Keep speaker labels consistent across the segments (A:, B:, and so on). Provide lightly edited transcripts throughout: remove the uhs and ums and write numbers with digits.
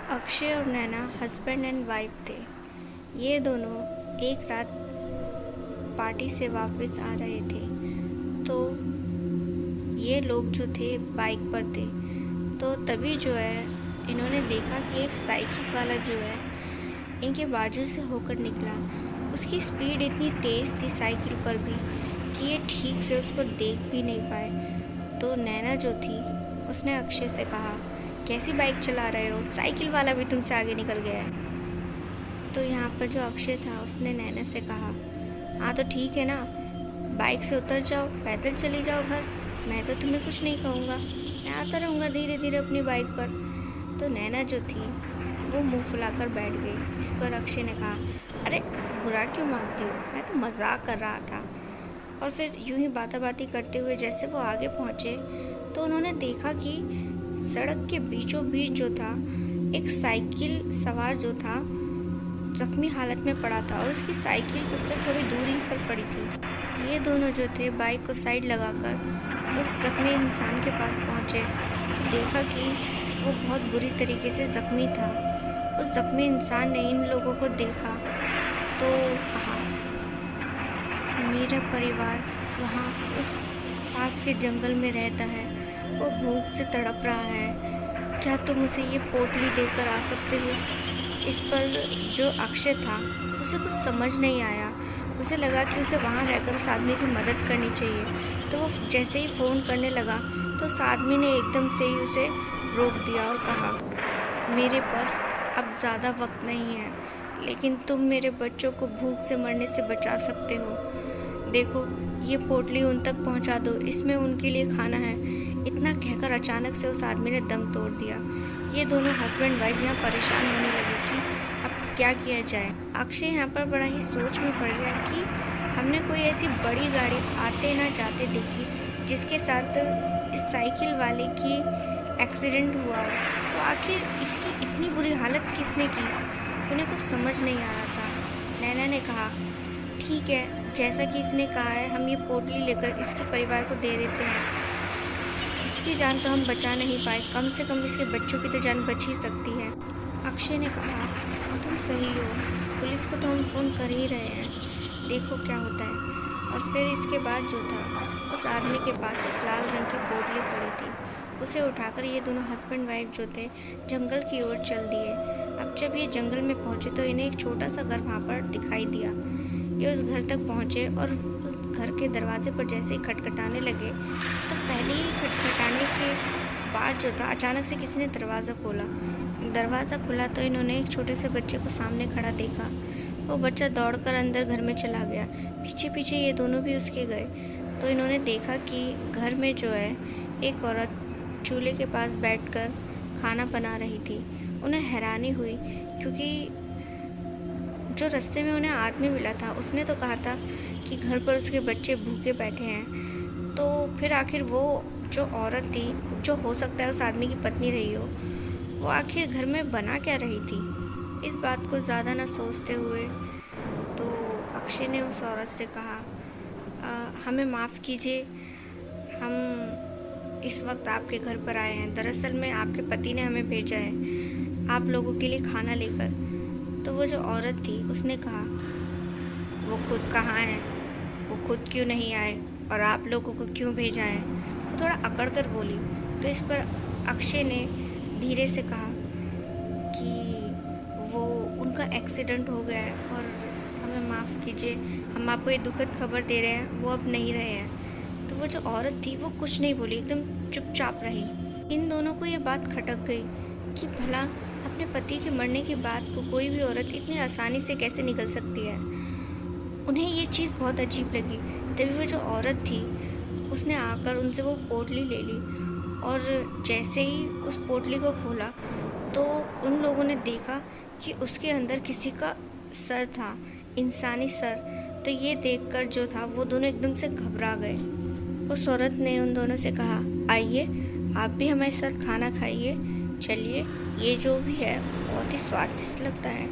A: अक्षय और नैना husband and wife थे। ये दोनों एक रात पार्टी से वापस आ रहे थे। तो ये लोग जो थे बाइक पर थे। तो तभी जो है इन्होंने देखा कि एक साइकिल वाला जो है इनके बाजू से होकर निकला। उसकी स्पीड इतनी तेज़ थी साइकिल पर भी कि ये ठीक से उसको देख भी नहीं पाए। तो नैना जो थी उसने अक्षय से कहा, कैसी बाइक चला रहे हो, साइकिल वाला भी तुमसे आगे निकल गया है। तो यहाँ पर जो अक्षय था उसने नैना से कहा, हाँ तो ठीक है ना, बाइक से उतर जाओ, पैदल चली जाओ घर, मैं तो तुम्हें कुछ नहीं कहूँगा, मैं आता रहूँगा धीरे धीरे अपनी बाइक पर। तो नैना जो थी वो मुंह फुलाकर बैठ गई। इस पर अक्षय ने कहा, अरे बुरा क्यों मानती हो, मैं तो मजाक कर रहा था। और फिर यूं ही बातें करते हुए जैसे वो आगे पहुँचे तो उन्होंने देखा कि सड़क के बीचों बीच जो था एक साइकिल सवार जो था जख्मी हालत में पड़ा था और उसकी साइकिल उससे थोड़ी दूरी पर पड़ी थी। ये दोनों जो थे बाइक को साइड लगाकर उस जख्मी इंसान के पास पहुँचे तो देखा कि वो बहुत बुरी तरीके से जख्मी था। उस जख्मी इंसान ने इन लोगों को देखा तो कहा, मेरा परिवार वहाँ उस पास के जंगल में रहता है, वो भूख से तड़प रहा है, क्या तुम उसे ये पोटली देकर आ सकते हो। इस पर जो अक्षय था उसे कुछ समझ नहीं आया। उसे लगा कि उसे वहाँ रहकर उस आदमी की मदद करनी चाहिए। तो वो जैसे ही फ़ोन करने लगा तो उस आदमी ने एकदम से ही उसे रोक दिया और कहा, मेरे पास अब ज़्यादा वक्त नहीं है, लेकिन तुम मेरे बच्चों को भूख से मरने से बचा सकते हो। देखो ये पोटली उन तक पहुंचा दो, इसमें उनके लिए खाना है। इतना कहकर अचानक से उस आदमी ने दम तोड़ दिया। ये दोनों हस्बैंड वाइफ यहाँ परेशान होने लगे कि अब क्या किया जाए। अक्षय यहाँ पर बड़ा ही सोच में पड़ गया कि हमने कोई ऐसी बड़ी गाड़ी आते ना जाते देखी जिसके साथ इस साइकिल वाले की एक्सीडेंट हुआ हो, तो आखिर इसकी इतनी बुरी हालत किसने की। उन्हें कुछ समझ नहीं आ रहा था। नैना ने कहा, ठीक है, जैसा कि इसने कहा है हम ये पोटली लेकर इसके परिवार को दे देते हैं। इसकी जान तो हम बचा नहीं पाए, कम से कम इसके बच्चों की तो जान बच ही सकती है। अक्षय ने कहा, तुम सही हो, पुलिस को तो हम फ़ोन कर ही रहे हैं, देखो क्या होता है। और फिर इसके बाद जो था उस आदमी के पास एक लाल रंग की पोटली पड़ी थी। उसे उठाकर ये दोनों हस्बैंड वाइफ जो थे जंगल की ओर चल दिए। अब जब ये जंगल में पहुँचे तो इन्हें एक छोटा सा घर वहाँ पर दिखाई दिया। ये उस घर तक पहुँचे और उस घर के दरवाजे पर जैसे ही खटखटाने लगे तो पहले ही खटखटाने के बाद जो था अचानक से किसी ने दरवाज़ा खुला तो इन्होंने एक छोटे से बच्चे को सामने खड़ा देखा। वो बच्चा दौड़कर अंदर घर में चला गया। पीछे पीछे ये दोनों भी उसके गए तो इन्होंने देखा कि घर में जो है एक औरत चूल्हे के पास बैठकर खाना बना रही थी। उन्हें हैरानी हुई क्योंकि जो रास्ते में उन्हें आदमी मिला था उसने तो कहा था कि घर पर उसके बच्चे भूखे बैठे हैं। तो फिर आखिर वो जो औरत थी, जो हो सकता है उस आदमी की पत्नी रही हो, वो आखिर घर में बना क्या रही थी। इस बात को ज़्यादा ना सोचते हुए तो अक्षय ने उस औरत से कहा, हमें माफ़ कीजिए, हम इस वक्त आपके घर पर आए हैं, दरअसल में आपके पति ने हमें भेजा है आप लोगों के लिए खाना लेकर। तो वो जो औरत थी उसने कहा, वो खुद कहाँ है, वो खुद क्यों नहीं आए और आप लोगों को क्यों भेजा है। वो थोड़ा अकड़ कर बोली। तो इस पर अक्षय ने धीरे से कहा कि वो उनका एक्सीडेंट हो गया है और हमें माफ़ कीजिए, हम आपको ये दुखद खबर दे रहे हैं, वो अब नहीं रहे हैं। तो वो जो औरत थी वो कुछ नहीं बोली, एकदम चुपचाप रही। इन दोनों को ये बात खटक गई कि भला अपने पति के मरने के बाद को कोई भी औरत इतनी आसानी से कैसे निकल सकती है। उन्हें ये चीज़ बहुत अजीब लगी। तभी वो जो औरत थी उसने आकर उनसे वो पोटली ले ली और जैसे ही उस पोटली को खोला तो उन लोगों ने देखा कि उसके अंदर किसी का सर था, इंसानी सर। तो ये देखकर जो था वो दोनों एकदम से घबरा गए। उस औरत ने उन दोनों से कहा, आइए आप भी हमारे साथ खाना खाइए, चलिए ये जो भी है बहुत ही स्वादिष्ट लगता है।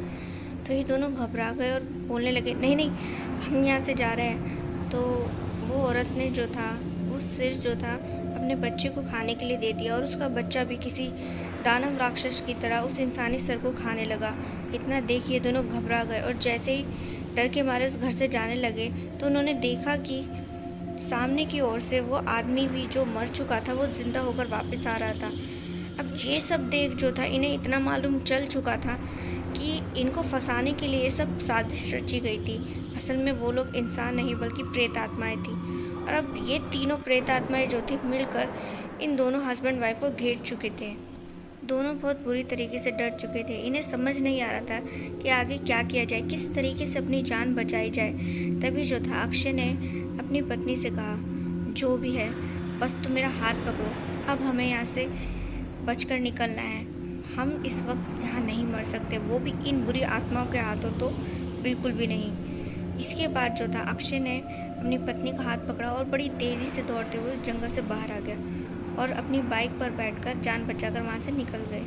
A: तो ये दोनों घबरा गए और बोलने लगे, नहीं नहीं हम यहाँ से जा रहे हैं। तो वो औरत ने जो था वो सिर जो था अपने अपने बच्चे को खाने के लिए दे दिया और उसका बच्चा भी किसी दानव राक्षस की तरह उस इंसानी सर को खाने लगा। इतना देख ये दोनों घबरा गए और जैसे ही डर के मारे उस घर से जाने लगे तो उन्होंने देखा कि सामने की ओर से वो आदमी भी जो मर चुका था वो जिंदा होकर वापस आ रहा था। अब ये सब देख जो था इन्हें इतना मालूम चल चुका था कि इनको फंसाने के लिए ये सब साजिश रची गई थी। असल में वो लोग इंसान नहीं बल्कि प्रेत आत्माएं थी। और अब ये तीनों प्रेत आत्माएं जो थी मिलकर इन दोनों हस्बैंड वाइफ को घेर चुके थे। दोनों बहुत बुरी तरीके से डर चुके थे। इन्हें समझ नहीं आ रहा था कि आगे क्या किया जाए, किस तरीके से अपनी जान बचाई जाए। तभी जो था अक्षय ने अपनी पत्नी से कहा, जो भी है बस तुम मेरा हाथ पकड़ो, अब हमें यहाँ से बचकर निकलना है। हम इस वक्त यहाँ नहीं मर सकते, वो भी इन बुरी आत्माओं के हाथों तो बिल्कुल भी नहीं। इसके बाद जो था अक्षय ने अपनी पत्नी का हाथ पकड़ा और बड़ी तेज़ी से दौड़ते हुए जंगल से बाहर आ गया और अपनी बाइक पर बैठकर जान बचाकर वहाँ से निकल गए।